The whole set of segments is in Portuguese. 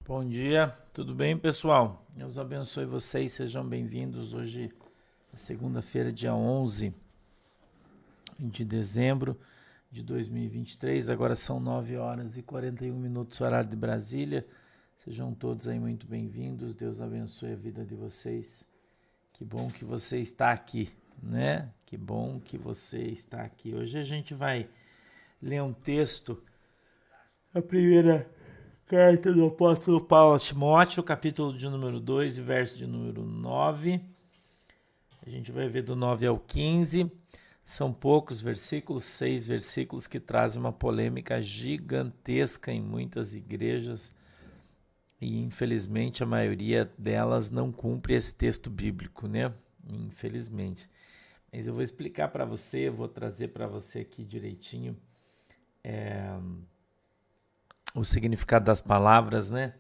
Bom dia, tudo bem, pessoal? Deus abençoe vocês, sejam bem-vindos. Hoje é segunda-feira, dia 11 de dezembro de 2023. Agora são 9 horas e 41 minutos, horário de Brasília. Sejam todos aí muito bem-vindos. Deus abençoe a vida de vocês. Que bom que você está aqui, né? Que bom que você está aqui. Hoje a gente vai ler um texto, a primeira carta do apóstolo Paulo a Timóteo, capítulo de número 2 e verso de número 9. A gente vai ver do 9 ao 15. São poucos versículos, 6 versículos que trazem uma polêmica gigantesca em muitas igrejas e infelizmente a maioria delas não cumpre esse texto bíblico, né? Infelizmente. Mas eu vou explicar para você, vou trazer para você aqui direitinho o significado das palavras, né?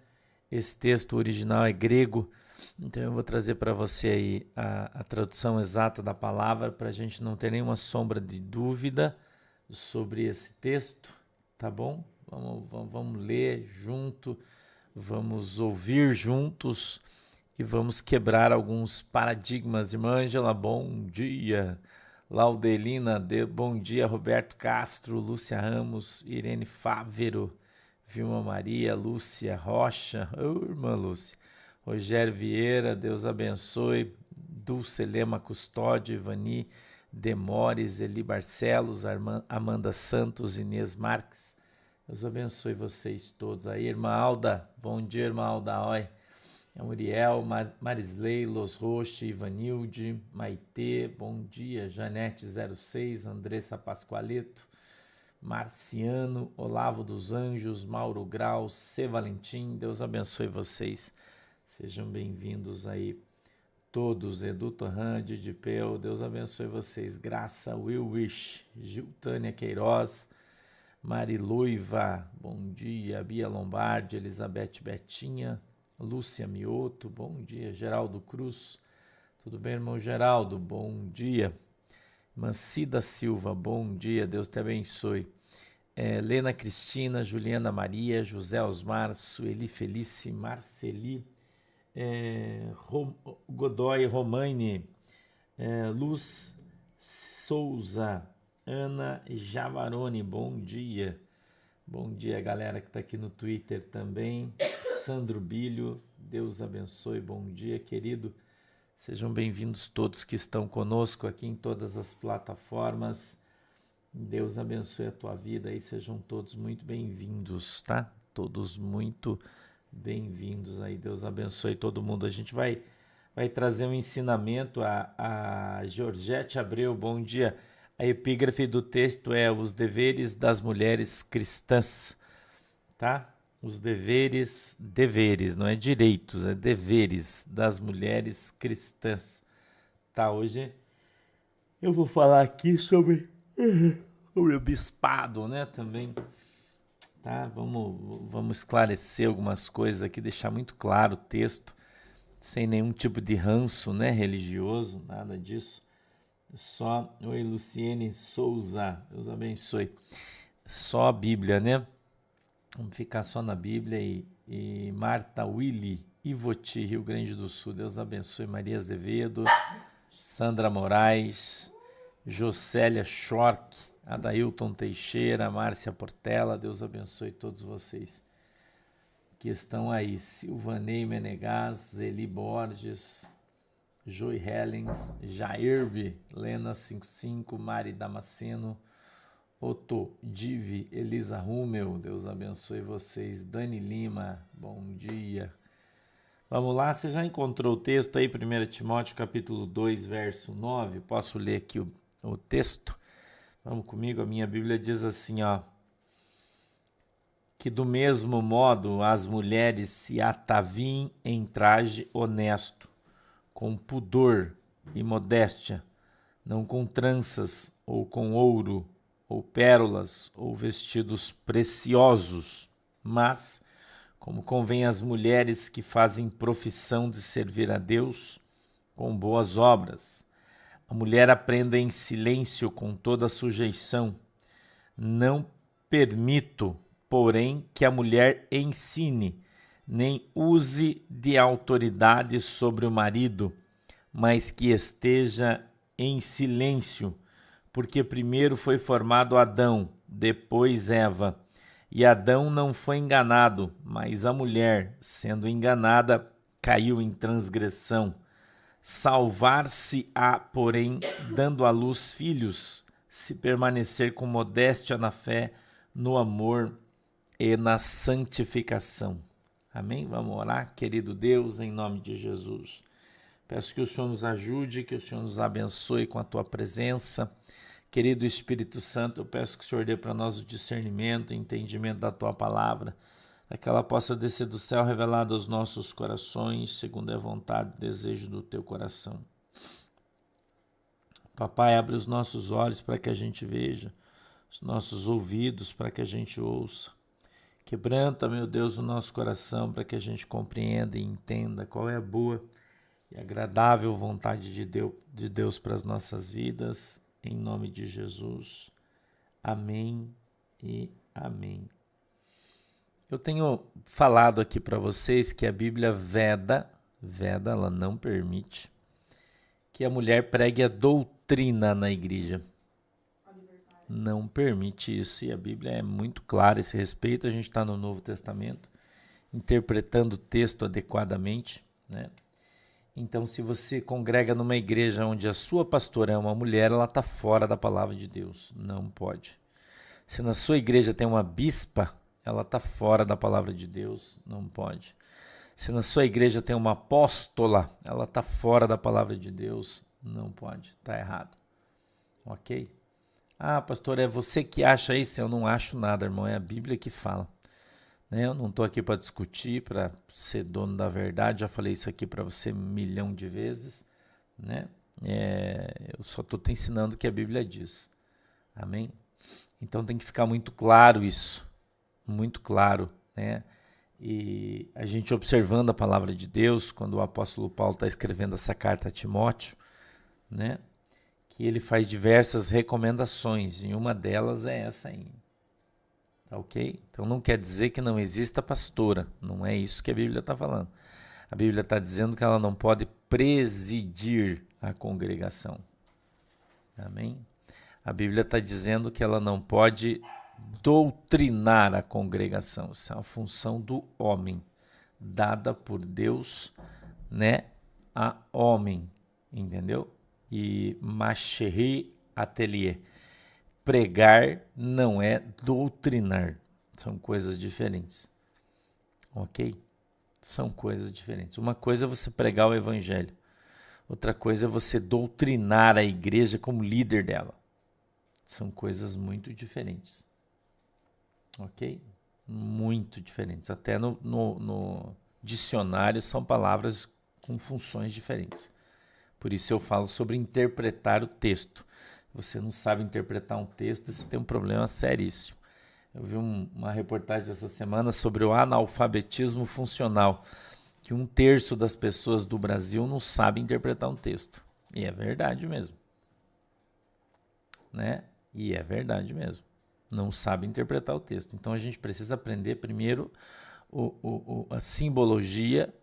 Esse texto original é grego, então eu vou trazer para você aí a tradução exata da palavra para a gente não ter nenhuma sombra de dúvida sobre esse texto, tá bom? Vamos ler junto, vamos ouvir juntos e vamos quebrar alguns paradigmas. Irmã Ângela, bom dia. Laudelina, bom dia. Roberto Castro, Lúcia Ramos, Irene Fávero, Vilma Maria, Lúcia Rocha, irmã Lúcia, Rogério Vieira, Deus abençoe, Dulce Lema Custódio, Ivani Demores, Eli Barcelos, Amanda Santos, Inês Marques, Deus abençoe vocês todos aí. Irmã Alda, bom dia, irmã Alda, oi. Muriel, Marisley, Los Roche, Ivanilde, Maitê, bom dia, Janete 06, Andressa Pascoaleto, Marciano, Olavo dos Anjos, Mauro Grau, C. Valentim, Deus abençoe vocês, sejam bem-vindos aí todos, Edu Torran, Didi Peu, Deus abençoe vocês, Graça, Will Wish, Giltânia Queiroz, Mariluiva, bom dia, Bia Lombardi, Elizabeth Betinha, Lúcia Mioto, bom dia, Geraldo Cruz, tudo bem, irmão Geraldo, bom dia, Mancida Silva, bom dia, Deus te abençoe. Lena Cristina, Juliana Maria, José Osmar, Sueli Felice, Marceli, Godoy Romaine, Luz Souza, Ana Javarone, bom dia. Bom dia, galera que está aqui no Twitter também. Sandro Bilho, Deus abençoe, bom dia, querido. Sejam bem-vindos todos que estão conosco aqui em todas as plataformas. Deus abençoe a tua vida e sejam todos muito bem-vindos, tá? Todos muito bem-vindos aí. Deus abençoe todo mundo. A gente vai trazer um ensinamento a Georgette Abreu. Bom dia. A epígrafe do texto é os deveres das mulheres cristãs, tá? Os deveres, não é direitos, é deveres das mulheres cristãs. Tá, hoje eu vou falar aqui sobre o bispado, né, também, tá? Vamos esclarecer algumas coisas aqui, deixar muito claro o texto, sem nenhum tipo de ranço, né, religioso, nada disso. Só, oi, Luciene Souza, Deus abençoe. Só a Bíblia, né? Vamos ficar só na Bíblia e Marta Willy, Ivoti, Rio Grande do Sul, Deus abençoe. Maria Azevedo, Sandra Moraes, Jocélia Schork, Adailton Teixeira, Márcia Portela, Deus abençoe todos vocês que estão aí. Silvanei Menegas, Eli Borges, Joy Hellens, Jairbe, Lena 55, Mari Damasceno, Otto Divi, Elisa Rummel, Deus abençoe vocês. Dani Lima, bom dia. Vamos lá, você já encontrou o texto aí, 1 Timóteo capítulo 2, verso 9? Posso ler aqui o texto? Vamos comigo, a minha Bíblia diz assim, ó. Que do mesmo modo as mulheres se ataviem em traje honesto, com pudor e modéstia, não com tranças ou com ouro, ou pérolas, ou vestidos preciosos, mas, como convém às mulheres que fazem profissão de servir a Deus, com boas obras. A mulher aprenda em silêncio com toda a sujeição. Não permito, porém, que a mulher ensine, nem use de autoridade sobre o marido, mas que esteja em silêncio, porque primeiro foi formado Adão, depois Eva. E Adão não foi enganado, mas a mulher, sendo enganada, caiu em transgressão. Salvar-se-á, porém, dando à luz filhos, se permanecer com modéstia na fé, no amor e na santificação. Amém? Vamos orar, querido Deus, em nome de Jesus. Peço que o Senhor nos ajude, que o Senhor nos abençoe com a tua presença. Querido Espírito Santo, eu peço que o Senhor dê para nós o discernimento e entendimento da tua palavra, para que ela possa descer do céu revelada aos nossos corações, segundo a vontade e desejo do teu coração. Papai, abre os nossos olhos para que a gente veja, os nossos ouvidos para que a gente ouça. Quebranta, meu Deus, o nosso coração para que a gente compreenda e entenda qual é a boa e agradável vontade de Deus para as nossas vidas. Em nome de Jesus. Amém e amém. Eu tenho falado aqui para vocês que a Bíblia veda, ela não permite, que a mulher pregue a doutrina na igreja. Não permite isso, e a Bíblia é muito clara a esse respeito. A gente está no Novo Testamento, interpretando o texto adequadamente, né? Então, se você congrega numa igreja onde a sua pastora é uma mulher, ela está fora da palavra de Deus. Não pode. Se na sua igreja tem uma bispa, ela está fora da palavra de Deus. Não pode. Se na sua igreja tem uma apóstola, ela está fora da palavra de Deus. Não pode. Está errado. Ok? Ah, pastor, é você que acha isso? Eu não acho nada, irmão. É a Bíblia que fala. Eu não estou aqui para discutir, para ser dono da verdade, já falei isso aqui para você 1 milhão de vezes, né? Eu só estou te ensinando o que a Bíblia diz, amém? Então tem que ficar muito claro isso, muito claro, né? E a gente observando a palavra de Deus, quando o apóstolo Paulo está escrevendo essa carta a Timóteo, né? Que ele faz diversas recomendações, e uma delas é essa aí. Ok? Então não quer dizer que não exista pastora, não é isso que a Bíblia está falando. A Bíblia está dizendo que ela não pode presidir a congregação. Amém? A Bíblia está dizendo que ela não pode doutrinar a congregação. Isso é uma função do homem, dada por Deus, né, a homem, entendeu? E Macheri Atelier. Pregar não é doutrinar, são coisas diferentes, ok? São coisas diferentes. Uma coisa é você pregar o evangelho, outra coisa é você doutrinar a igreja como líder dela. São coisas muito diferentes, ok? Muito diferentes. Até no dicionário são palavras com funções diferentes. Por isso eu falo sobre interpretar o texto. Você não sabe interpretar um texto, você tem um problema seríssimo. Eu vi uma reportagem essa semana sobre o analfabetismo funcional, que 1/3 das pessoas do Brasil não sabe interpretar um texto. E é verdade mesmo. Né? E é verdade mesmo. Não sabe interpretar o texto. Então a gente precisa aprender primeiro a simbologia,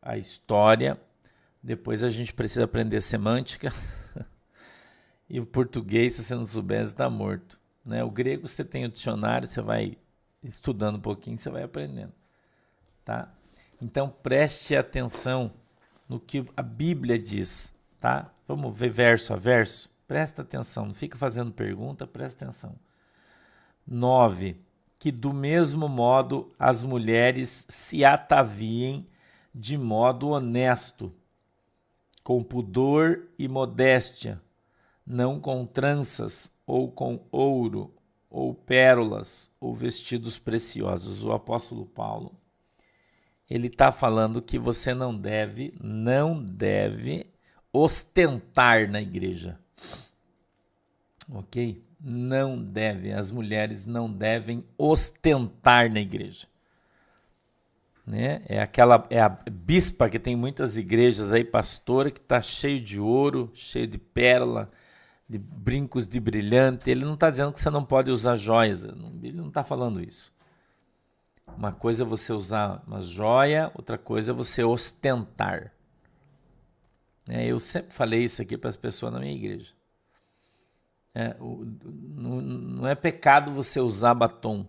a história, depois a gente precisa aprender semântica. E o português, se você não souber, está morto, né? O grego, você tem o dicionário, você vai estudando um pouquinho, você vai aprendendo, tá? Então, preste atenção no que a Bíblia diz, tá? Vamos ver verso a verso? Presta atenção, não fica fazendo pergunta, presta atenção. 9. Que do mesmo modo as mulheres se ataviem de modo honesto, com pudor e modéstia, não com tranças, ou com ouro, ou pérolas, ou vestidos preciosos. O apóstolo Paulo, ele está falando que você não deve ostentar na igreja. Ok? Não deve, as mulheres não devem ostentar na igreja. Né? É a bispa que tem muitas igrejas aí, pastora, que está cheio de ouro, cheio de pérola, de brincos de brilhante. Ele não está dizendo que você não pode usar joias, ele não está falando isso. Uma coisa é você usar uma joia, outra coisa é você ostentar. Eu sempre falei isso aqui para as pessoas na minha igreja. Não é pecado você usar batom.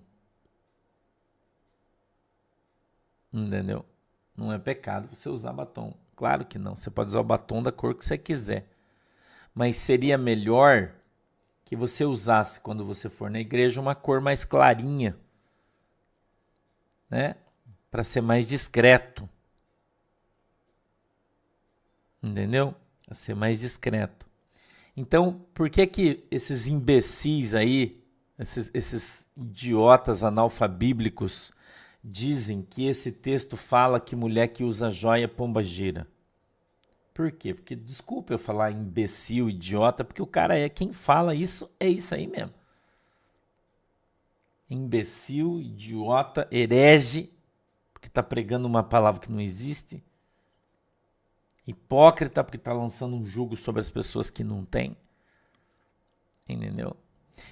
Entendeu? Não é pecado você usar batom. Claro que não. Você pode usar o batom da cor que você quiser. Mas seria melhor que você usasse, quando você for na igreja, uma cor mais clarinha, né? Para ser mais discreto. Entendeu? Para ser mais discreto. Então, por que esses imbecis aí, esses idiotas analfabíblicos, dizem que esse texto fala que mulher que usa joia pomba gira? Por quê? Porque, desculpa eu falar imbecil, idiota, porque o cara quem fala isso é isso aí mesmo. Imbecil, idiota, herege, porque está pregando uma palavra que não existe. Hipócrita, porque está lançando um jugo sobre as pessoas que não têm. Entendeu?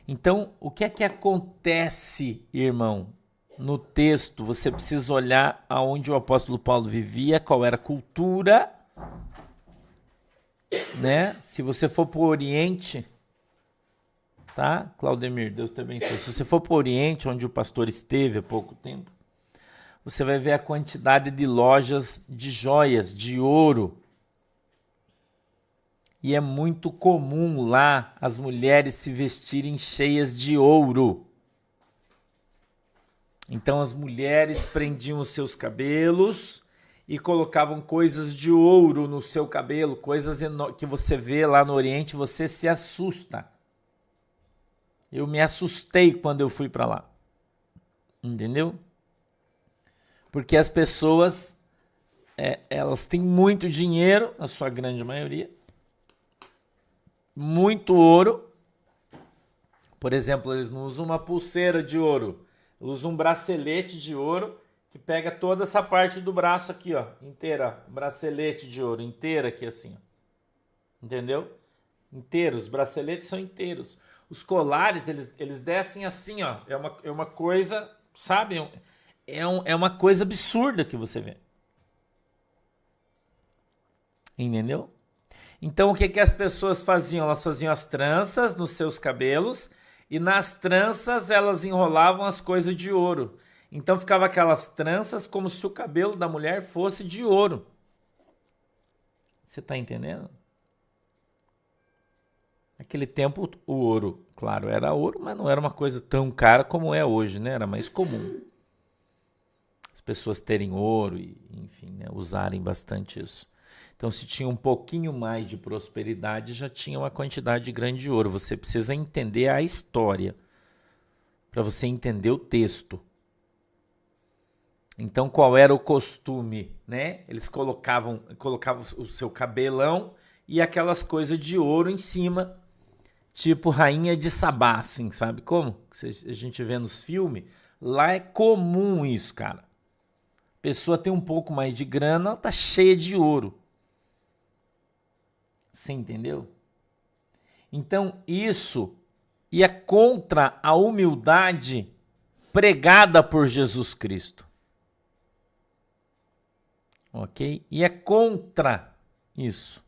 Então, o que é que acontece, irmão? No texto, você precisa olhar aonde o apóstolo Paulo vivia, qual era a cultura, né? Se você for para o Oriente, tá? Claudemir, Deus te abençoe. Se você for para o Oriente, onde o pastor esteve há pouco tempo, você vai ver a quantidade de lojas de joias, de ouro. E é muito comum lá as mulheres se vestirem cheias de ouro. Então as mulheres prendiam os seus cabelos e colocavam coisas de ouro no seu cabelo, coisas que você vê lá no Oriente, você se assusta. Eu me assustei quando eu fui para lá. Entendeu? Porque as pessoas, elas têm muito dinheiro, na sua grande maioria, muito ouro. Por exemplo, eles não usam uma pulseira de ouro, usam um bracelete de ouro que pega toda essa parte do braço aqui, ó, inteira, bracelete de ouro, inteira aqui assim, ó. Entendeu? Inteiros, os braceletes são inteiros. Os colares, eles descem assim, ó, é uma coisa, sabe, é uma coisa absurda que você vê. Entendeu? Então, o que as pessoas faziam? Elas faziam as tranças nos seus cabelos e nas tranças elas enrolavam as coisas de ouro. Então, ficava aquelas tranças como se o cabelo da mulher fosse de ouro. Você está entendendo? Naquele tempo, o ouro, claro, era ouro, mas não era uma coisa tão cara como é hoje, né? Era mais comum as pessoas terem ouro e, enfim, né, usarem bastante isso. Então, se tinha um pouquinho mais de prosperidade, já tinha uma quantidade grande de ouro. Você precisa entender a história para você entender o texto. Então, qual era o costume, né? Eles colocavam o seu cabelão e aquelas coisas de ouro em cima, tipo rainha de Sabá, assim, sabe como? A gente vê nos filmes. Lá é comum isso, cara. A pessoa tem um pouco mais de grana, ela tá cheia de ouro. Você entendeu? Então, isso ia contra a humildade pregada por Jesus Cristo. Ok? E é contra isso.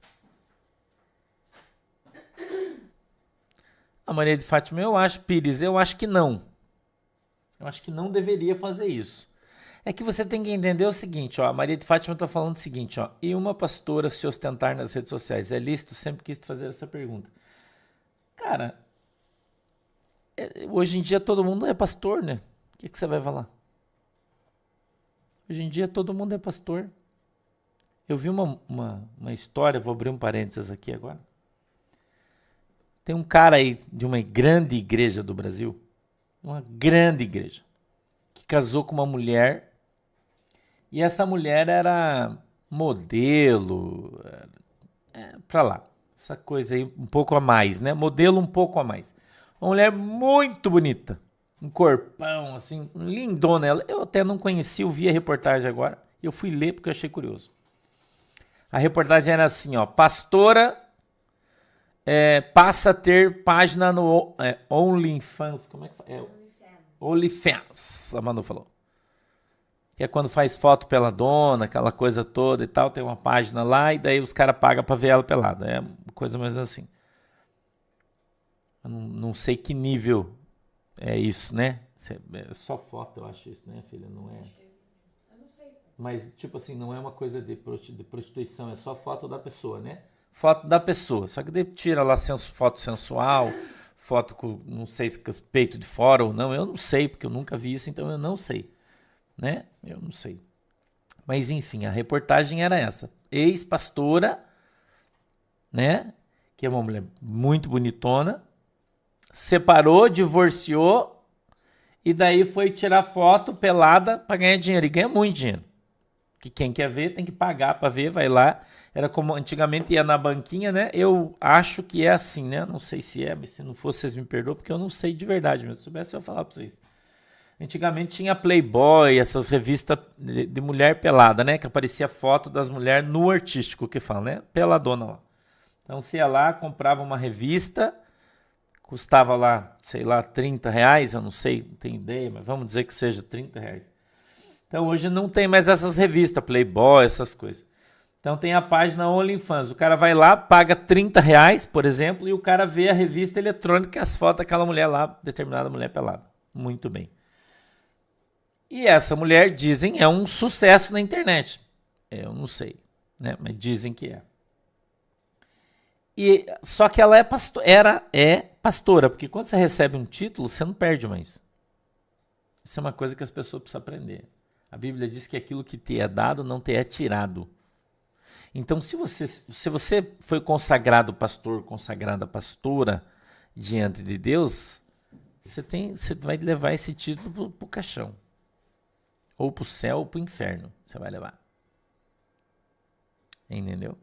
A Maria de Fátima, Pires, eu acho que não. Eu acho que não deveria fazer isso. É que você tem que entender o seguinte, ó, a Maria de Fátima está falando o seguinte, ó, e uma pastora se ostentar nas redes sociais, é lícito? Sempre quis fazer essa pergunta. Cara, hoje em dia todo mundo é pastor, né? O que você vai falar? Hoje em dia todo mundo é pastor. Eu vi uma história, vou abrir um parênteses aqui agora. Tem um cara aí de uma grande igreja do Brasil, uma grande igreja, que casou com uma mulher e essa mulher era modelo, pra lá, essa coisa aí um pouco a mais, né? Modelo um pouco a mais. Uma mulher muito bonita, um corpão assim, lindona ela. Eu até não conhecia, eu vi a reportagem agora, eu fui ler porque eu achei curioso. A reportagem era assim, ó, pastora passa a ter página no OnlyFans, como é que fala? OnlyFans, a Manu falou. que é quando faz foto peladona, aquela coisa toda e tal, tem uma página lá, e daí os caras pagam pra ver ela pelada. É uma coisa mais assim. Eu não sei que nível é isso, né? É só foto, eu acho isso, né, filha? Não é. Mas, tipo assim, não é uma coisa de prostituição, é só foto da pessoa, né? Foto da pessoa. Só que daí tira lá foto sensual, foto com, não sei se com os peitos de fora ou não, eu não sei, porque eu nunca vi isso, então eu não sei, né? Eu não sei. Mas enfim, a reportagem era essa. Ex-pastora, né? Que é uma mulher muito bonitona, separou, divorciou e daí foi tirar foto pelada para ganhar dinheiro. E ganha muito dinheiro. Que quem quer ver tem que pagar para ver, vai lá. Era como antigamente ia na banquinha, né? Eu acho que é assim, né? Não sei se é, mas se não for, vocês me perdoam, porque eu não sei de verdade. Mas se soubesse, eu ia falar para vocês. Antigamente tinha Playboy, essas revistas de mulher pelada, né? Que aparecia foto das mulheres no artístico, que fala, né? Peladona lá. Então você ia lá, comprava uma revista, custava lá, sei lá, R$30, eu não sei, não tenho ideia, mas vamos dizer que seja R$30. Então hoje não tem mais essas revistas, Playboy, essas coisas. Então tem a página OnlyFans. O cara vai lá, paga R$30, por exemplo, e o cara vê a revista eletrônica e as fotos daquela mulher lá, determinada mulher pelada. Muito bem. E essa mulher, dizem, é um sucesso na internet. Eu não sei, né? Mas dizem que é. E, só que ela é pastora, porque quando você recebe um título, você não perde mais. Isso é uma coisa que as pessoas precisam aprender. A Bíblia diz que aquilo que te é dado não te é tirado. Então, se você foi consagrado pastor, consagrada pastora diante de Deus, você vai levar esse título para o caixão. Ou para o céu ou para o inferno. Você vai levar. Entendeu?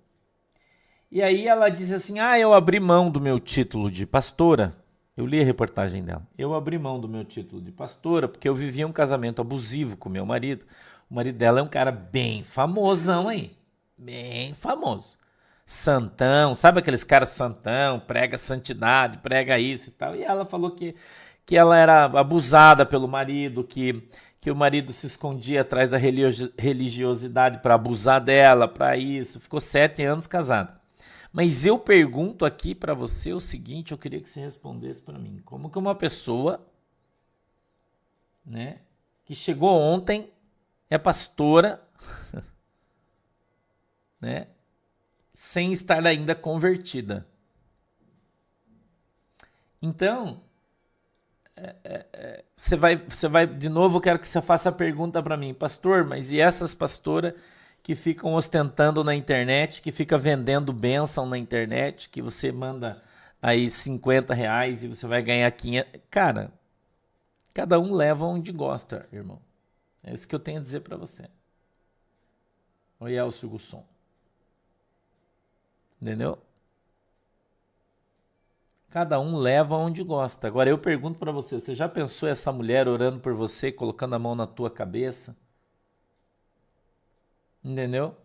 E aí ela diz assim, eu abri mão do meu título de pastora. Eu li a reportagem dela. Eu abri mão do meu título de pastora porque eu vivia um casamento abusivo com meu marido. O marido dela é um cara bem famosão aí. Bem famoso. Santão, sabe aqueles caras santão, prega santidade, prega isso e tal. E ela falou que ela era abusada pelo marido, que o marido se escondia atrás da religiosidade para abusar dela, para isso. Ficou 7 anos casada. Mas eu pergunto aqui para você o seguinte, eu queria que você respondesse para mim. Como que uma pessoa, né, que chegou ontem, é pastora, né, sem estar ainda convertida? Então, você vai, de novo, eu quero que você faça a pergunta para mim, pastor, mas e essas pastoras que ficam ostentando na internet, que fica vendendo bênção na internet, que você manda aí R$50 e você vai ganhar 500. Cara, cada um leva onde gosta, irmão. É isso que eu tenho a dizer para você. Oi, Elcio Gusson. Entendeu? Cada um leva onde gosta. Agora eu pergunto para você, você já pensou essa mulher orando por você, colocando a mão na tua cabeça? Entendeu?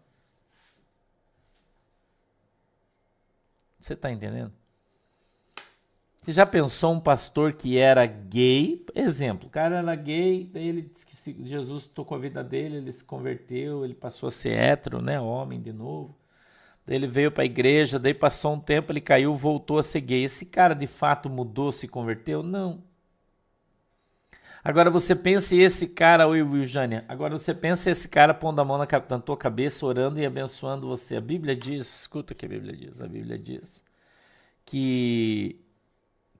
Você tá entendendo? Você já pensou um pastor que era gay? Exemplo, o cara era gay, daí ele disse que Jesus tocou a vida dele, ele se converteu, ele passou a ser hétero, né, homem de novo. Daí ele veio para a igreja, daí passou um tempo, ele caiu, voltou a ser gay. Esse cara de fato mudou, se converteu? Não. Agora você pensa esse cara, Will Jânia, agora você pensa esse cara pondo a mão na tua cabeça, orando e abençoando você. A Bíblia diz, escuta o que a Bíblia diz, que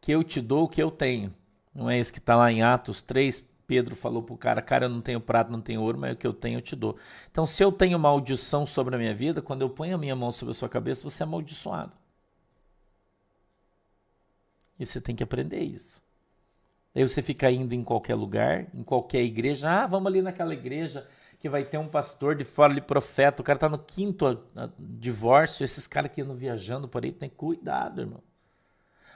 eu te dou o que eu tenho. Não é isso que está lá em Atos 3? Pedro falou para o cara, eu não tenho prata, não tenho ouro, mas o que eu tenho eu te dou. Então, se eu tenho maldição sobre a minha vida, quando eu ponho a minha mão sobre a sua cabeça, você é amaldiçoado. E você tem que aprender isso. Aí você fica indo em qualquer lugar, em qualquer igreja. Vamos ali naquela igreja que vai ter um pastor de fora de profeta. O cara está no 5º divórcio. Esses caras que andam viajando por aí, tem cuidado, irmão.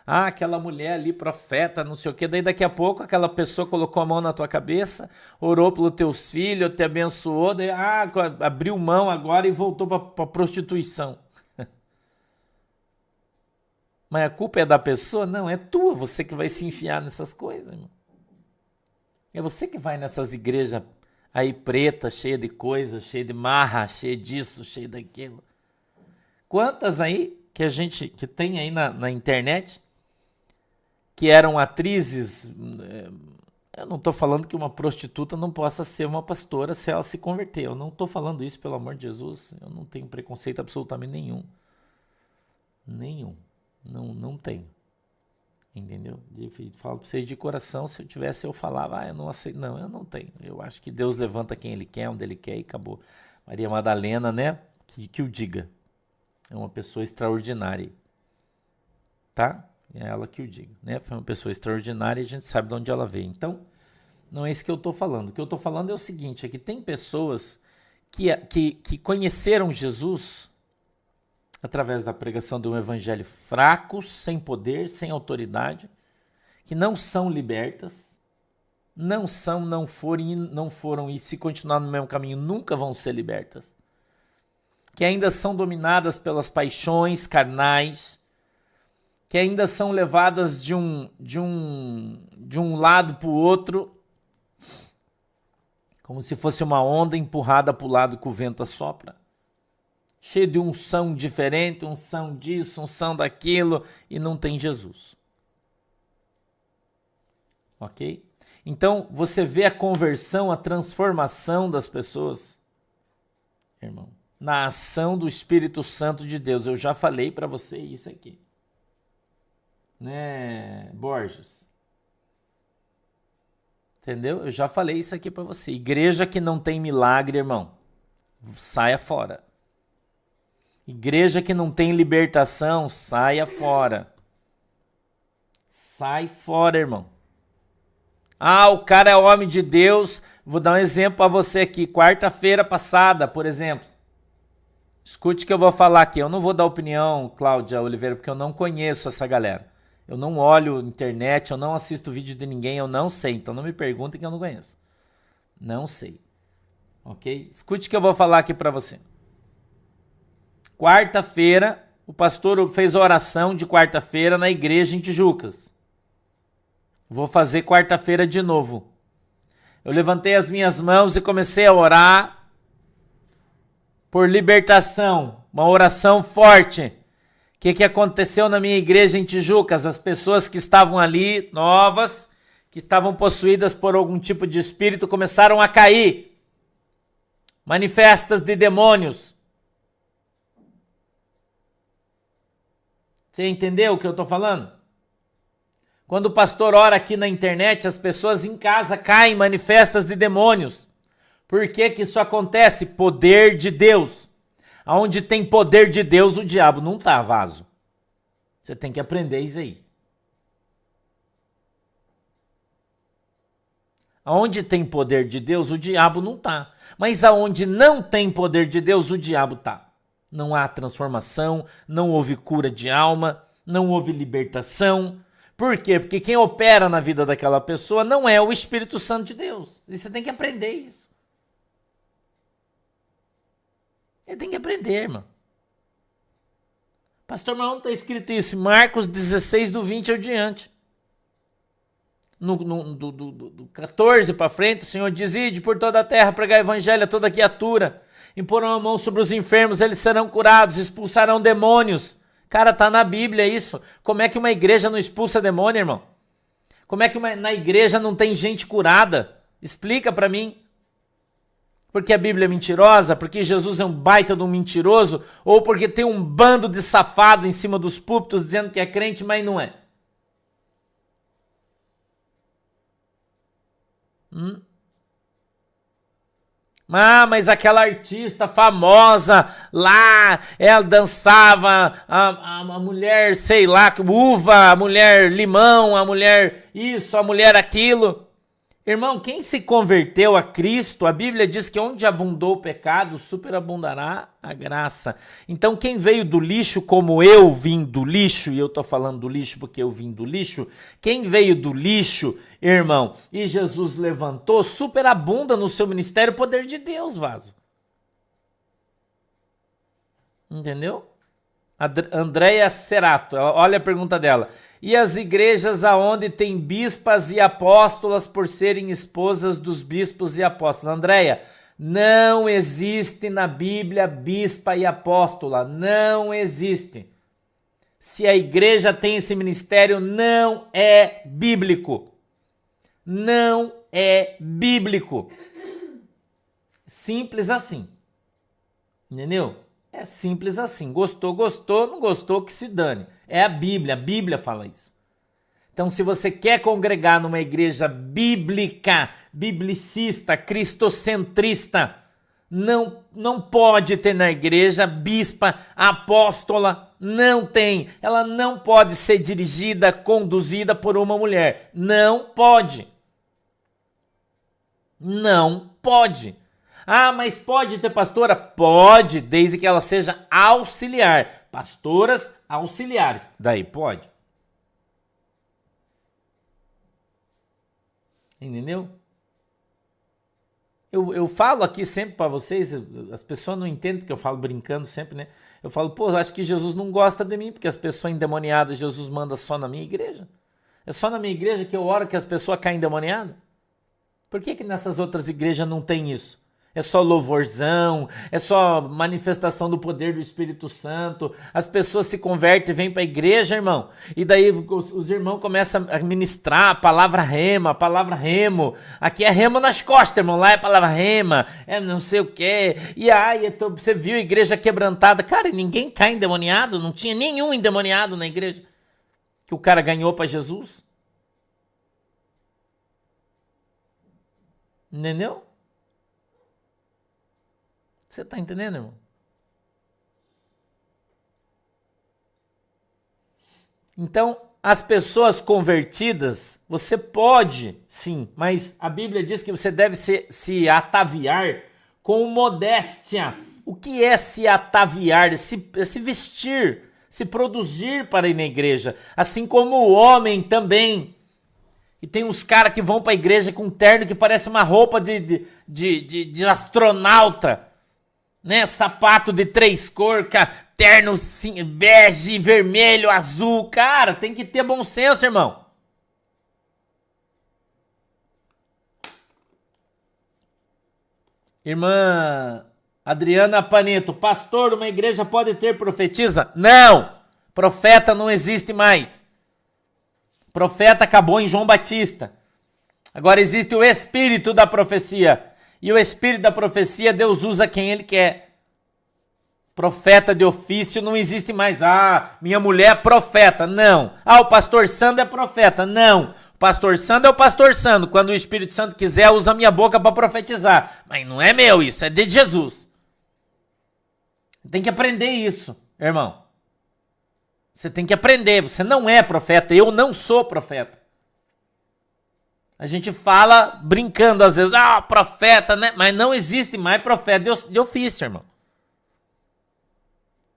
Aquela mulher ali, profeta, não sei o quê. Daí daqui a pouco aquela pessoa colocou a mão na tua cabeça, orou pelos teus filhos, te abençoou, daí, abriu mão agora e voltou para prostituição. Mas a culpa é da pessoa? Não, é tua, você que vai se enfiar nessas coisas, irmão. É você que vai nessas igrejas aí preta, cheia de coisa, cheia de marra, cheia disso, cheia daquilo. Quantas aí que tem aí na internet que eram atrizes? Eu não estou falando que uma prostituta não possa ser uma pastora se ela se converter. Eu não estou falando isso, pelo amor de Jesus. Eu não tenho preconceito absolutamente nenhum. Nenhum. Não tenho. Entendeu? Falo para vocês de coração, se eu tivesse eu falava, eu não aceito. Não, eu não tenho. Eu acho que Deus levanta quem Ele quer, onde Ele quer e acabou. Maria Madalena, né? Que o diga. É uma pessoa extraordinária. Tá? É ela que o diga, né? Foi uma pessoa extraordinária e a gente sabe de onde ela veio. Então, não é isso que eu estou falando. O que eu estou falando é o seguinte, é que tem pessoas que conheceram Jesus através da pregação de um evangelho fraco, sem poder, sem autoridade, que não são libertas, não foram e se continuar no mesmo caminho nunca vão ser libertas, que ainda são dominadas pelas paixões carnais, que ainda são levadas de um lado para o outro, como se fosse uma onda empurrada para o lado que o vento assopra, cheio de unção diferente, unção disso, unção daquilo, e não tem Jesus. Ok? Então, você vê a conversão, a transformação das pessoas, irmão, na ação do Espírito Santo de Deus. Eu já falei para você isso aqui. Né, Borges? Entendeu? Eu já falei isso aqui para você. Igreja que não tem milagre, irmão, saia fora. Igreja que não tem libertação, saia fora. Sai fora, irmão. O cara é homem de Deus. Vou dar um exemplo para você aqui. Quarta-feira passada, por exemplo. Escute o que eu vou falar aqui. Eu não vou dar opinião, Cláudia Oliveira, porque eu não conheço essa galera. Eu não olho internet, eu não assisto vídeo de ninguém, eu não sei. Então não me perguntem que eu não conheço. Não sei. Ok? Escute o que eu vou falar aqui para você. Quarta-feira, o pastor fez a oração de quarta-feira na igreja em Tijucas. Vou fazer quarta-feira de novo. Eu levantei as minhas mãos e comecei a orar por libertação. Uma oração forte. O que aconteceu na minha igreja em Tijucas? As pessoas que estavam ali, novas, que estavam possuídas por algum tipo de espírito, começaram a cair. Manifestas de demônios. Você entendeu o que eu estou falando? Quando o pastor ora aqui na internet, as pessoas em casa caem manifestas de demônios. Por que isso acontece? Poder de Deus. Onde tem poder de Deus, o diabo não está, vaso. Você tem que aprender isso aí. Onde tem poder de Deus, o diabo não está. Mas aonde não tem poder de Deus, o diabo está. Não há transformação, não houve cura de alma, não houve libertação. Por quê? Porque quem opera na vida daquela pessoa não é o Espírito Santo de Deus. E você tem que aprender isso. Ele tem que aprender, irmão. Pastor, mas onde está escrito isso? Marcos 16, do 20 ao diante. Do 14 para frente, o Senhor diz: ide por toda a terra, pregar o evangelho a toda criatura. Imporão a mão sobre os enfermos, eles serão curados, expulsarão demônios. Cara, tá na Bíblia isso. Como é que uma igreja não expulsa demônio, irmão? Como é que na igreja não tem gente curada? Explica para mim. Porque a Bíblia é mentirosa? Porque Jesus é um baita de um mentiroso? Ou porque tem um bando de safado em cima dos púlpitos dizendo que é crente, mas não é? Mas aquela artista famosa lá, ela dançava, a mulher, sei lá, uva, a mulher limão, a mulher isso, a mulher aquilo. Irmão, quem se converteu a Cristo, a Bíblia diz que onde abundou o pecado, superabundará a graça. Então quem veio do lixo como eu vim do lixo, e eu estou falando do lixo porque eu vim do lixo, quem veio do lixo, irmão, e Jesus levantou, superabunda no seu ministério o poder de Deus, vaso. Entendeu? Andréia Cerato, olha a pergunta dela. E as igrejas aonde tem bispas e apóstolas por serem esposas dos bispos e apóstolos? Andréia, não existe na Bíblia bispa e apóstola, não existe. Se a igreja tem esse ministério, não é bíblico. Não é bíblico. Simples assim. Entendeu? É simples assim. Gostou, gostou, não gostou, que se dane. É a Bíblia fala isso. Então, se você quer congregar numa igreja bíblica, biblicista, cristocentrista, não pode ter na igreja bispa, apóstola, não tem. Ela não pode ser dirigida, conduzida por uma mulher. Não pode. Não pode. Ah, mas pode ter pastora? Pode, desde que ela seja auxiliar. Pastoras auxiliares. Daí pode. Entendeu? Eu falo aqui sempre para vocês, as pessoas não entendem porque eu falo brincando sempre, né? Eu falo, pô, eu acho que Jesus não gosta de mim, porque as pessoas endemoniadas Jesus manda só na minha igreja. É só na minha igreja que eu oro que as pessoas caem endemoniadas? Por que nessas outras igrejas não tem isso? É só louvorzão, é só manifestação do poder do Espírito Santo. As pessoas se convertem e vêm para a igreja, irmão. E daí os irmãos começam a ministrar a palavra remo. Aqui é remo nas costas, irmão. Lá é palavra rema, é não sei o quê. E aí, você viu a igreja quebrantada. Cara, ninguém cai endemoniado. Não tinha nenhum endemoniado na igreja que o cara ganhou para Jesus. Entendeu? Você tá entendendo, irmão? Então, as pessoas convertidas, você pode, sim, mas a Bíblia diz que você deve se ataviar com modéstia. O que é se ataviar? Se vestir, se produzir para ir na igreja. Assim como o homem também. E tem uns caras que vão para a igreja com um terno que parece uma roupa de astronauta. Né? Sapato de 3 cores, terno bege, vermelho, azul. Cara, tem que ter bom senso, irmão. Irmã Adriana Paneto, pastor, uma igreja pode ter profetisa? Não! Profeta não existe mais. Profeta acabou em João Batista. Agora existe o espírito da profecia. E o espírito da profecia, Deus usa quem Ele quer. Profeta de ofício não existe mais. Ah, minha mulher é profeta. Não. Ah, o pastor Sandro é profeta. Não. O pastor Sandro é o pastor Sandro. Quando o Espírito Santo quiser, usa minha boca para profetizar. Mas não é meu isso, é de Jesus. Tem que aprender isso, irmão. Você tem que aprender. Você não é profeta. Eu não sou profeta. A gente fala brincando às vezes, profeta, né? Mas não existe mais profeta de ofício, irmão.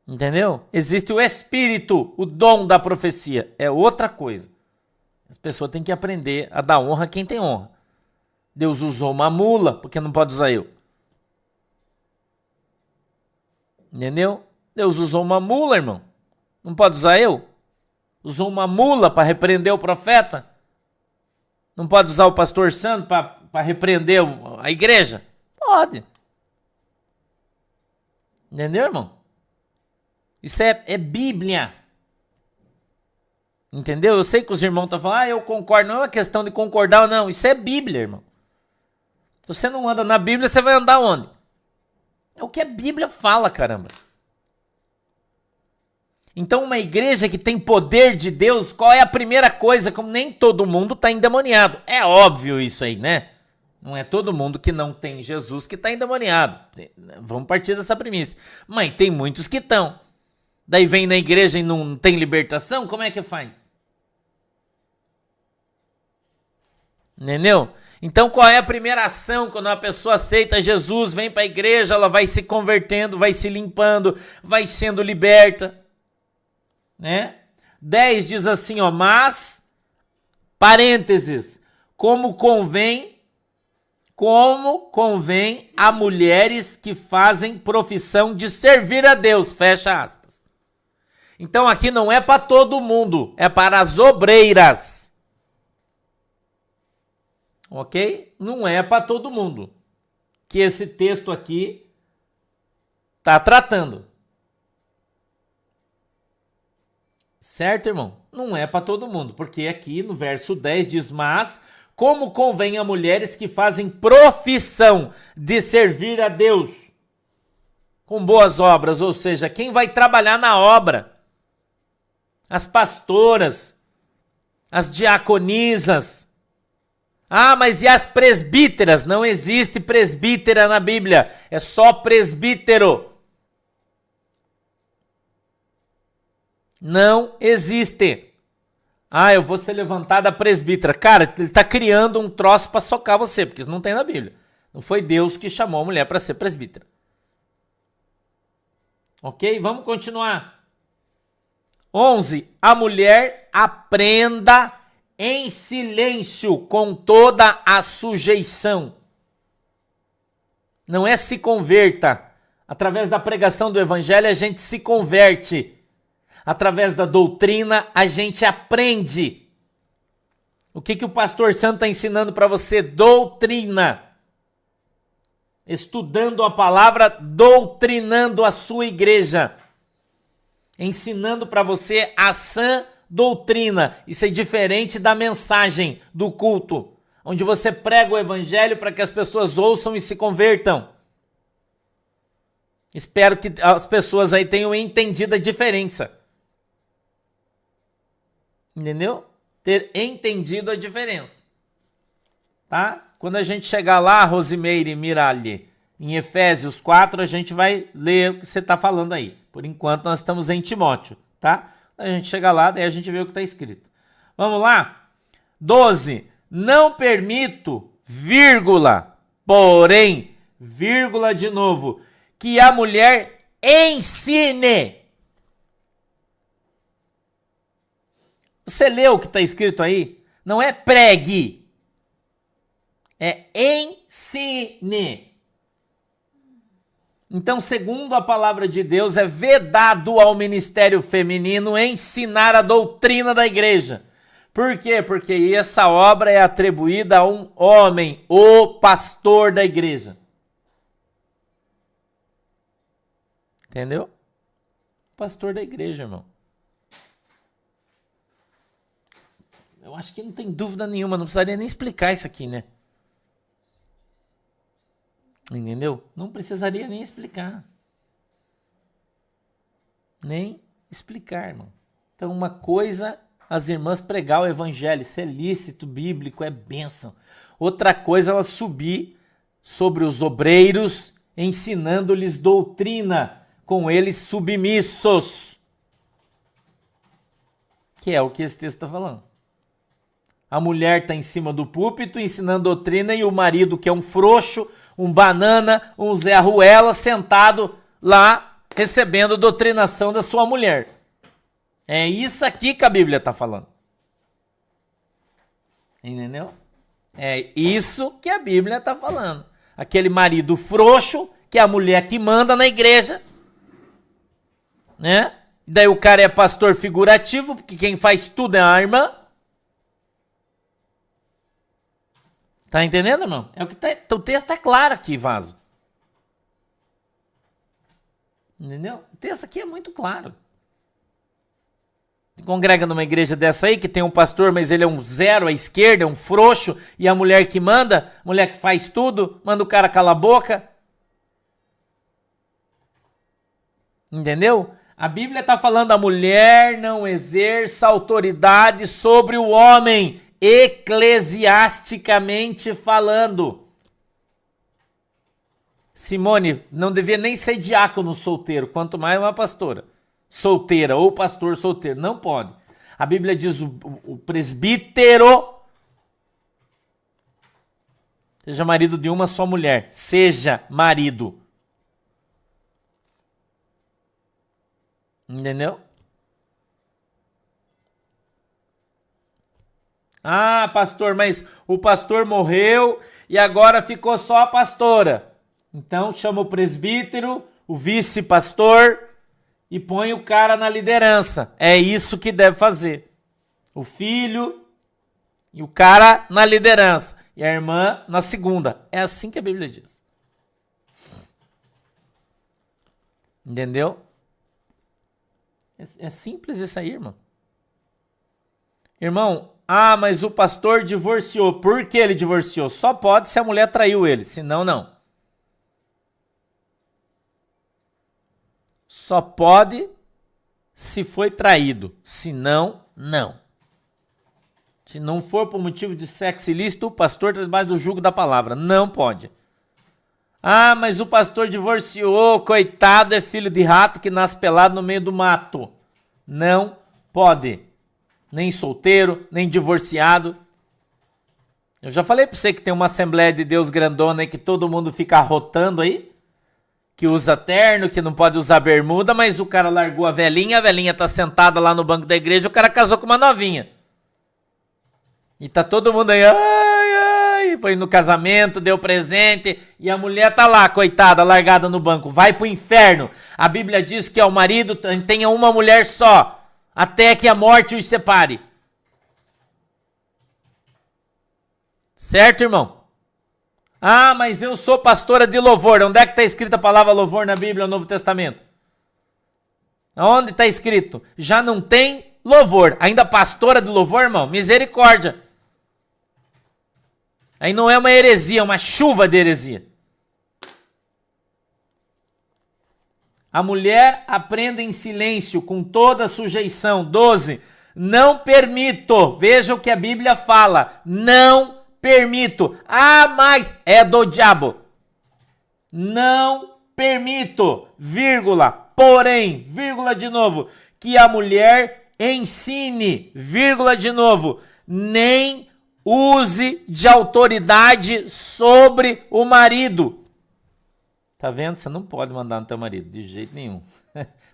Entendeu? Existe o espírito, o dom da profecia. É outra coisa. As pessoas têm que aprender a dar honra a quem tem honra. Deus usou uma mula, porque não pode usar eu? Entendeu? Deus usou uma mula, irmão. Não pode usar eu? Usou uma mula para repreender o profeta? Não pode usar o pastor santo para repreender a igreja? Pode. Entendeu, irmão? Isso é Bíblia. Entendeu? Eu sei que os irmãos estão falando, eu concordo. Não é uma questão de concordar ou não. Isso é Bíblia, irmão. Se você não anda na Bíblia, você vai andar onde? É o que a Bíblia fala, caramba. Então, uma igreja que tem poder de Deus, qual é a primeira coisa? Como nem todo mundo está endemoniado. É óbvio isso aí, né? Não é todo mundo que não tem Jesus que está endemoniado. Vamos partir dessa premissa. Mas tem muitos que estão. Daí vem na igreja e não tem libertação, como é que faz? Entendeu? Então, qual é a primeira ação quando uma pessoa aceita Jesus, vem para a igreja, ela vai se convertendo, vai se limpando, vai sendo liberta? Né? 10 diz assim, mas, parênteses, como convém a mulheres que fazem profissão de servir a Deus, fecha aspas. Então aqui não é para todo mundo, é para as obreiras. Ok? Não é para todo mundo que esse texto aqui está tratando. Certo, irmão? Não é para todo mundo, porque aqui no verso 10 diz: mas como convém a mulheres que fazem profissão de servir a Deus com boas obras, ou seja, quem vai trabalhar na obra, as pastoras, as diaconisas. Ah, mas e as presbíteras? Não existe presbítera na Bíblia, é só presbítero. Não existe. Ah, eu vou ser levantada presbítera. Cara, ele está criando um troço para socar você, porque isso não tem na Bíblia. Não foi Deus que chamou a mulher para ser presbítera. Ok? Vamos continuar. 11. A mulher aprenda em silêncio com toda a sujeição. Não é se converta. Através da pregação do evangelho a gente se converte. Através da doutrina a gente aprende. O que o pastor Santo está ensinando para você? Doutrina. Estudando a palavra, doutrinando a sua igreja. Ensinando para você a sã doutrina. Isso é diferente da mensagem do culto, onde você prega o evangelho para que as pessoas ouçam e se convertam. Espero que as pessoas aí tenham entendido a diferença. Entendeu? Ter entendido a diferença. Tá? Quando a gente chegar lá, Rosimeire Miralli, em Efésios 4, a gente vai ler o que você está falando aí. Por enquanto, nós estamos em Timóteo, tá? A gente chega lá, daí a gente vê o que está escrito. Vamos lá? 12. Não permito, vírgula, porém, vírgula de novo, que a mulher ensine. Você leu o que está escrito aí? Não é pregue, é ensine. Então, segundo a palavra de Deus, é vedado ao ministério feminino ensinar a doutrina da igreja. Por quê? Porque essa obra é atribuída a um homem, o pastor da igreja. Entendeu? Pastor da igreja, irmão. Eu acho que não tem dúvida nenhuma, não precisaria nem explicar isso aqui, né? Entendeu? Não precisaria nem explicar. Nem explicar, irmão. Então, uma coisa, as irmãs pregar o evangelho, isso é lícito, bíblico, é bênção. Outra coisa, elas subir sobre os obreiros, ensinando-lhes doutrina, com eles submissos. Que é o que esse texto está falando. A mulher está em cima do púlpito ensinando doutrina e o marido, que é um frouxo, um banana, um Zé Arruela, sentado lá recebendo doutrinação da sua mulher. É isso aqui que a Bíblia está falando. Entendeu? É isso que a Bíblia está falando. Aquele marido frouxo, que é a mulher que manda na igreja, né? Daí o cara é pastor figurativo, porque quem faz tudo é a irmã. Tá entendendo, irmão? É o que tá, o texto é claro aqui, Vaso. Entendeu? O texto aqui é muito claro. Você congrega numa igreja dessa aí, que tem um pastor, mas ele é um zero à esquerda, é um frouxo, e a mulher que manda, a mulher que faz tudo, manda o cara calar a boca. Entendeu? A Bíblia está falando, a mulher não exerça autoridade sobre o homem, eclesiasticamente falando. Simone, não devia nem ser diácono solteiro, quanto mais uma pastora solteira ou pastor solteiro. Não pode. A Bíblia diz o presbítero seja marido de uma só mulher. Seja marido. Entendeu? Ah, pastor, mas o pastor morreu e agora ficou só a pastora. Então chama o presbítero, o vice-pastor e põe o cara na liderança. É isso que deve fazer. O filho e o cara na liderança e a irmã na segunda. É assim que a Bíblia diz. Entendeu? É simples isso aí, irmão. Irmão, mas o pastor divorciou. Por que ele divorciou? Só pode se a mulher traiu ele, senão não. Só pode se foi traído, senão não. Se não for por motivo de sexo ilícito, o pastor está debaixo do jugo da palavra. Não pode. Mas o pastor divorciou, coitado, é filho de rato que nasce pelado no meio do mato. Não pode. Nem solteiro, nem divorciado. Eu já falei para você que tem uma Assembleia de Deus grandona aí que todo mundo fica arrotando aí. Que usa terno, que não pode usar bermuda, mas o cara largou a velhinha tá sentada lá no banco da igreja, o cara casou com uma novinha. E tá todo mundo aí, foi no casamento, deu presente, e a mulher tá lá, coitada, largada no banco, vai pro inferno. A Bíblia diz que o marido tenha uma mulher só, até que a morte os separe. Certo, irmão? Mas eu sou pastora de louvor. Onde é que está escrita a palavra louvor na Bíblia, no Novo Testamento? Onde está escrito? Já não tem louvor. Ainda pastora de louvor, irmão? Misericórdia. Aí não é uma heresia, é uma chuva de heresia. A mulher aprende em silêncio, com toda sujeição. 12. Não permito. Veja o que a Bíblia fala. Não permito. Mas é do diabo. Não permito, vírgula, porém, vírgula de novo, que a mulher ensine, vírgula de novo, nem use de autoridade sobre o marido. Tá vendo? Você não pode mandar no teu marido, de jeito nenhum.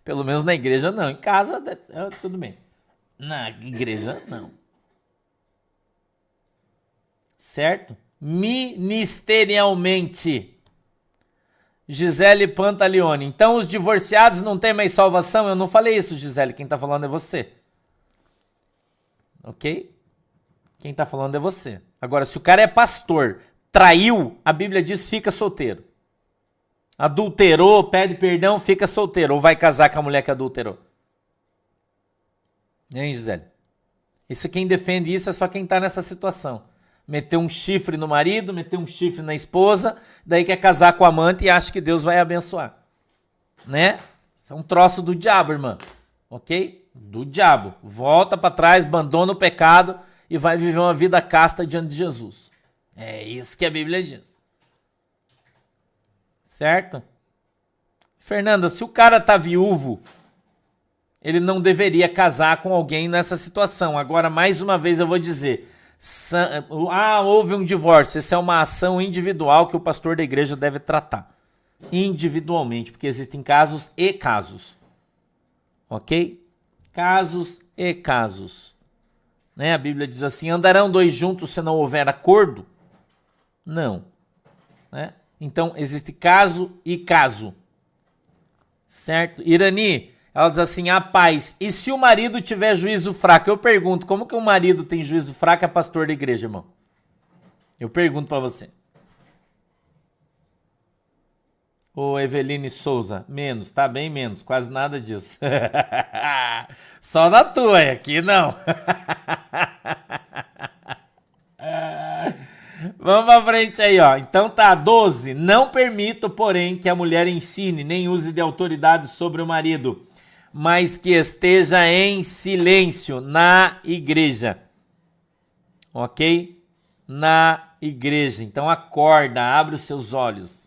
Pelo menos na igreja não. Em casa, tudo bem. Na igreja, não. Certo? Ministerialmente. Gisele Pantaleone. Então os divorciados não têm mais salvação? Eu não falei isso, Gisele. Quem tá falando é você. Ok? Quem tá falando é você. Agora, se o cara é pastor, traiu, a Bíblia diz fica solteiro. Adulterou, pede perdão, fica solteiro. Ou vai casar com a mulher que adulterou. Hein, Gisele? Isso quem defende isso é só quem tá nessa situação. Meteu um chifre no marido, meteu um chifre na esposa, daí quer casar com o amante e acha que Deus vai abençoar. Né? Isso é um troço do diabo, irmã. Ok? Do diabo. Volta para trás, abandona o pecado e vai viver uma vida casta diante de Jesus. É isso que a Bíblia diz. Certo? Fernanda, se o cara tá viúvo, ele não deveria casar com alguém nessa situação. Agora, mais uma vez eu vou dizer... houve um divórcio. Essa é uma ação individual que o pastor da igreja deve tratar individualmente, porque existem casos e casos, ok? Casos e casos, né? A Bíblia diz assim: andarão dois juntos se não houver acordo? Não, né? Então existe caso e caso, certo? Irani, ela diz assim: paz, e se o marido tiver juízo fraco? Eu pergunto, como que um marido tem juízo fraco é pastor da igreja, irmão? Eu pergunto pra você. Ô, Eveline Souza, menos, tá bem menos, quase nada disso. Só na tua, aqui não. Vamos pra frente aí, ó. Então tá, 12. Não permito, porém, que a mulher ensine, nem use de autoridade sobre o marido, mas que esteja em silêncio na igreja. Ok? Na igreja. Então acorda, abre os seus olhos.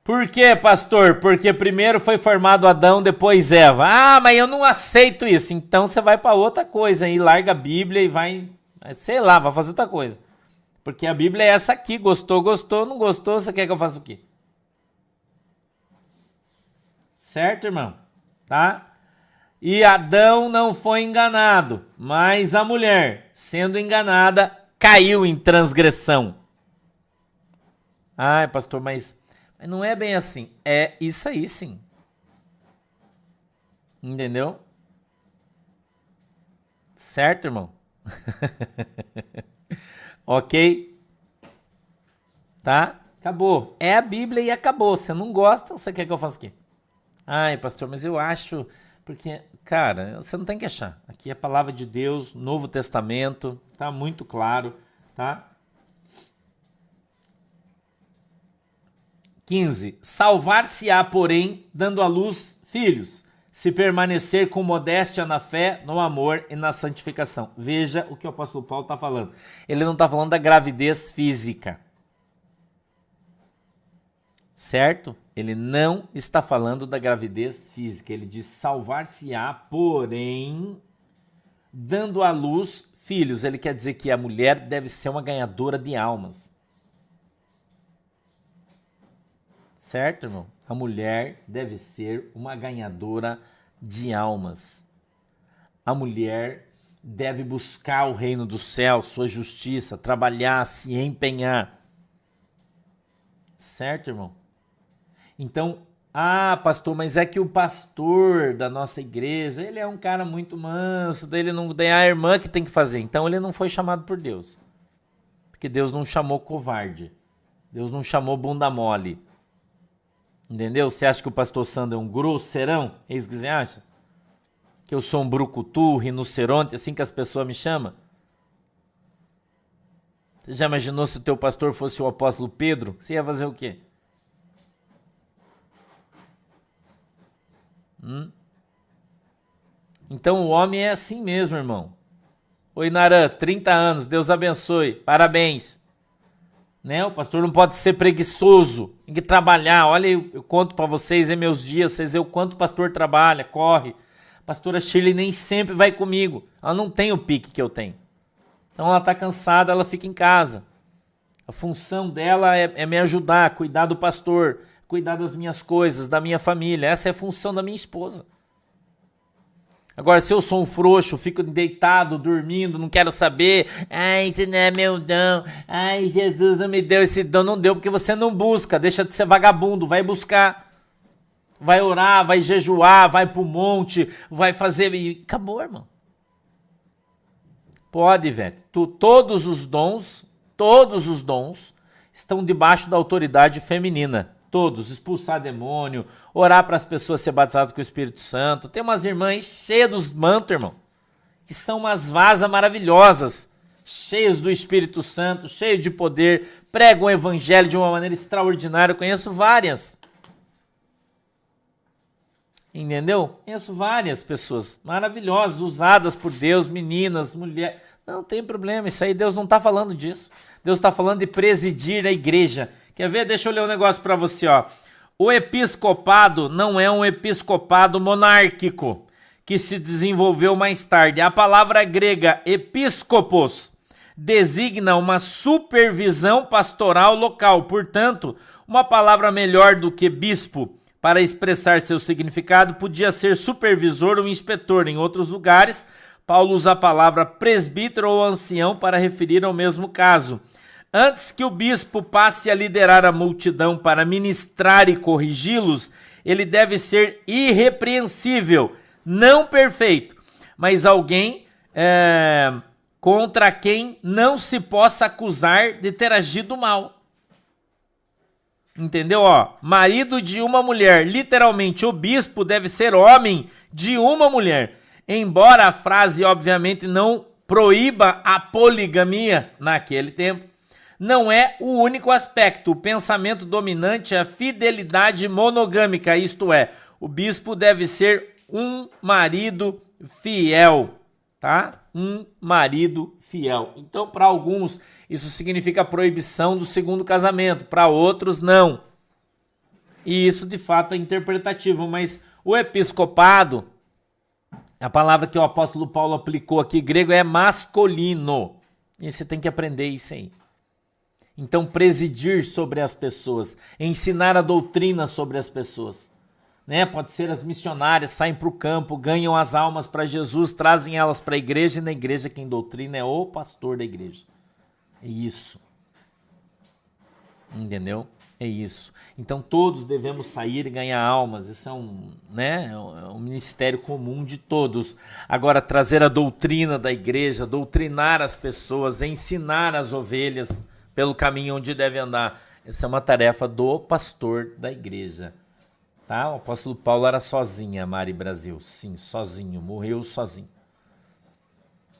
Por quê, pastor? Porque primeiro foi formado Adão, depois Eva. Mas eu não aceito isso. Então você vai para outra coisa aí, larga a Bíblia e vai, sei lá, vai fazer outra coisa. Porque a Bíblia é essa aqui, gostou, gostou, não gostou, você quer que eu faça o quê? Certo, irmão? Tá? E Adão não foi enganado, mas a mulher, sendo enganada, caiu em transgressão. Pastor, mas não é bem assim. É isso aí, sim. Entendeu? Certo, irmão? Ok? Tá? Acabou. É a Bíblia e acabou. Você não gosta, você quer que eu faça o quê? Ai, pastor, mas eu acho... Porque, cara, você não tem que achar. Aqui é a palavra de Deus, Novo Testamento, tá muito claro, tá? 15. Salvar-se-á, porém, dando à luz filhos, se permanecer com modéstia na fé, no amor e na santificação. Veja o que o apóstolo Paulo está falando. Ele não está falando da gravidez física. Certo? Ele não está falando da gravidez física. Ele diz salvar-se-á, porém, dando à luz filhos. Ele quer dizer que a mulher deve ser uma ganhadora de almas. Certo, irmão? A mulher deve ser uma ganhadora de almas. A mulher deve buscar o reino do céu, sua justiça, trabalhar, se empenhar. Certo, irmão? Então, pastor, mas é que o pastor da nossa igreja, ele é um cara muito manso, ele não tem a irmã que tem que fazer. Então, ele não foi chamado por Deus. Porque Deus não chamou covarde. Deus não chamou bunda mole. Entendeu? Você acha que o pastor Sandro é um grosseirão? É isso que você acha? Que eu sou um brucutu, rinoceronte, assim que as pessoas me chamam? Você já imaginou se o teu pastor fosse o apóstolo Pedro? Você ia fazer o quê? Então o homem é assim mesmo, irmão. Oi, Narã, 30 anos, Deus abençoe, parabéns. Né? O pastor não pode ser preguiçoso, tem que trabalhar. Olha, eu conto para vocês em meus dias, vocês veem o quanto o pastor trabalha, corre. A pastora Shirley nem sempre vai comigo, ela não tem o pique que eu tenho. Então ela está cansada, ela fica em casa. A função dela é me ajudar, cuidar do pastor, cuidar das minhas coisas, da minha família. Essa é a função da minha esposa. Agora, se eu sou um frouxo, fico deitado, dormindo, não quero saber. Ai, isso não é meu dom. Ai, Jesus não me deu esse dom. Não deu porque você não busca. Deixa de ser vagabundo, vai buscar. Vai orar, vai jejuar, vai pro monte, vai fazer... E acabou, irmão. Pode, velho. Todos os dons estão debaixo da autoridade feminina. Todos, expulsar demônio, orar para as pessoas ser batizadas com o Espírito Santo. Tem umas irmãs cheias dos mantos, irmão, que são umas vasas maravilhosas, cheias do Espírito Santo, cheias de poder, pregam o evangelho de uma maneira extraordinária. Eu conheço várias. Entendeu? Conheço várias pessoas maravilhosas, usadas por Deus, meninas, mulheres. Não tem problema, isso aí Deus não está falando disso. Deus está falando de presidir a igreja. Quer ver? Deixa eu ler um negócio para você, ó. O episcopado não é um episcopado monárquico que se desenvolveu mais tarde. A palavra grega episcopos designa uma supervisão pastoral local. Portanto, uma palavra melhor do que bispo para expressar seu significado podia ser supervisor ou inspetor. Em outros lugares, Paulo usa a palavra presbítero ou ancião para referir ao mesmo caso. Antes que o bispo passe a liderar a multidão para ministrar e corrigi-los, ele deve ser irrepreensível, não perfeito, mas alguém contra quem não se possa acusar de ter agido mal. Entendeu? Ó, marido de uma mulher, literalmente o bispo deve ser homem de uma mulher. Embora a frase obviamente não proíba a poligamia naquele tempo, não é o único aspecto. O pensamento dominante é a fidelidade monogâmica, isto é, o bispo deve ser um marido fiel, tá? Um marido fiel. Então, para alguns, isso significa a proibição do segundo casamento, para outros, não. E isso, de fato, é interpretativo, mas o episcopado, a palavra que o apóstolo Paulo aplicou aqui, grego, é masculino. E você tem que aprender isso aí. Então, presidir sobre as pessoas, ensinar a doutrina sobre as pessoas. Né? Pode ser as missionárias, saem para o campo, ganham as almas para Jesus, trazem elas para a igreja, e na igreja quem doutrina é o pastor da igreja. É isso. Entendeu? É isso. Então todos devemos sair e ganhar almas. Isso é um ministério comum de todos. Agora, trazer a doutrina da igreja, doutrinar as pessoas, ensinar as ovelhas pelo caminho onde devem andar. Essa é uma tarefa do pastor da igreja. Tá? O apóstolo Paulo era sozinho, Mari Brasil. Sim, sozinho. Morreu sozinho.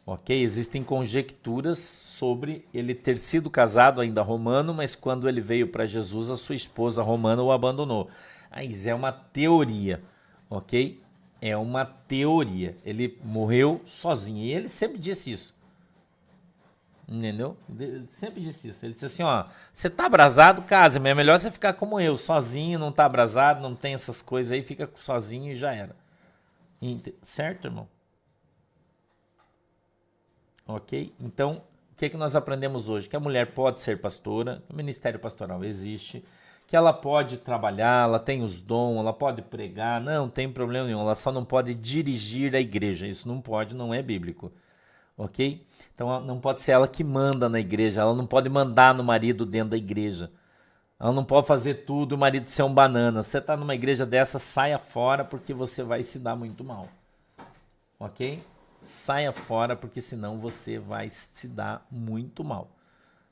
Ok? Existem conjecturas sobre ele ter sido casado ainda romano, mas quando ele veio para Jesus, a sua esposa romana o abandonou. Mas é uma teoria, ok? É uma teoria. Ele morreu sozinho e ele sempre disse isso. Entendeu? Ele sempre disse isso. Ele disse assim, ó, você tá abrasado, casa, mas é melhor você ficar como eu, sozinho, não tá abrasado, não tem essas coisas aí, fica sozinho e já era. Certo, irmão? Ok? Então, o que é que nós aprendemos hoje? Que a mulher pode ser pastora, o ministério pastoral existe, que ela pode trabalhar, ela tem os dons, ela pode pregar, não tem problema nenhum, ela só não pode dirigir a igreja, isso não pode, não é bíblico, ok? Então, não pode ser ela que manda na igreja, ela não pode mandar no marido dentro da igreja, ela não pode fazer tudo, o marido ser um banana. Você está numa igreja dessa, saia fora porque você vai se dar muito mal, ok? Saia fora, porque senão você vai se dar muito mal.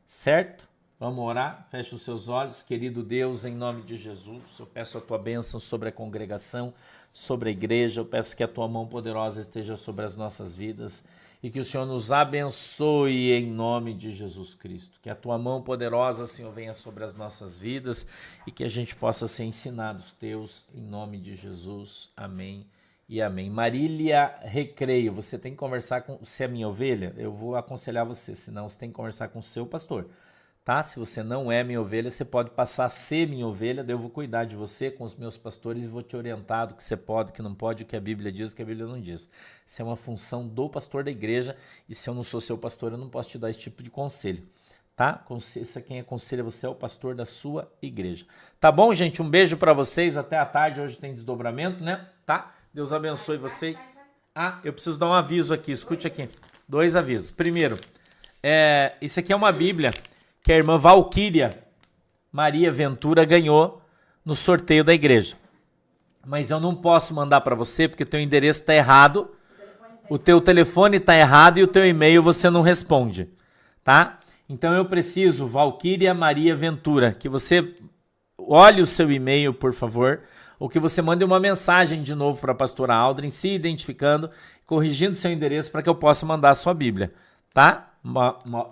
Certo? Vamos orar? Feche os seus olhos. Querido Deus, em nome de Jesus, eu peço a tua bênção sobre a congregação, sobre a igreja. Eu peço que a tua mão poderosa esteja sobre as nossas vidas e que o Senhor nos abençoe em nome de Jesus Cristo. Que a tua mão poderosa, Senhor, venha sobre as nossas vidas e que a gente possa ser ensinados teus em nome de Jesus. Amém. E amém. Marília Recreio, você tem que conversar com... Se é minha ovelha, eu vou aconselhar você, senão você tem que conversar com o seu pastor, tá? Se você não é minha ovelha, você pode passar a ser minha ovelha, daí eu vou cuidar de você com os meus pastores e vou te orientar do que você pode, o que não pode, o que a Bíblia diz, o que a Bíblia não diz. Isso é uma função do pastor da igreja e se eu não sou seu pastor, eu não posso te dar esse tipo de conselho, tá? Quem aconselha você é o pastor da sua igreja. Tá bom, gente? Um beijo para vocês, até a tarde, hoje tem desdobramento, né? Tá? Deus abençoe vocês. Ah, eu preciso dar um aviso aqui, escute aqui. 2 avisos. Primeiro, isso aqui é uma Bíblia que a irmã Valquíria Maria Ventura ganhou no sorteio da igreja. Mas eu não posso mandar para você porque teu endereço está errado, o teu telefone está errado e o teu e-mail você não responde, tá? Então eu preciso, Valquíria Maria Ventura, que você olhe o seu e-mail, por favor, ou que você mande uma mensagem de novo para a pastora Aldrin, se identificando, corrigindo seu endereço para que eu possa mandar a sua Bíblia, tá?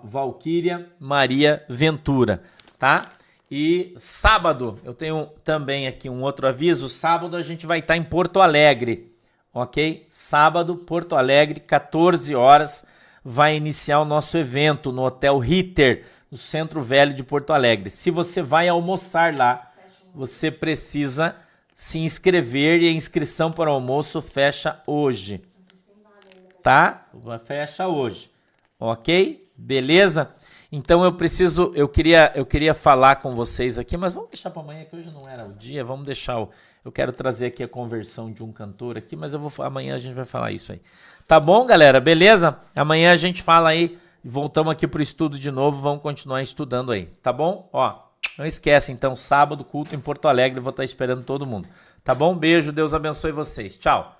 Valquíria Maria Ventura, tá? E sábado, eu tenho também aqui um outro aviso, sábado a gente vai estar em Porto Alegre, ok? Sábado, Porto Alegre, 14 horas, vai iniciar o nosso evento no Hotel Ritter, no Centro Velho de Porto Alegre. Se você vai almoçar lá, você precisa se inscrever e a inscrição para o almoço fecha hoje, tá? Fecha hoje, ok? Beleza? Então eu queria falar com vocês aqui, mas vamos deixar para amanhã, que hoje não era o dia, vamos deixar eu quero trazer aqui a conversão de um cantor aqui, mas amanhã a gente vai falar isso aí. Tá bom, galera? Beleza? Amanhã a gente fala aí, voltamos aqui pro estudo de novo, vamos continuar estudando aí, tá bom? Ó, não esquece, então, sábado, culto em Porto Alegre, vou estar esperando todo mundo. Tá bom? Beijo, Deus abençoe vocês. Tchau.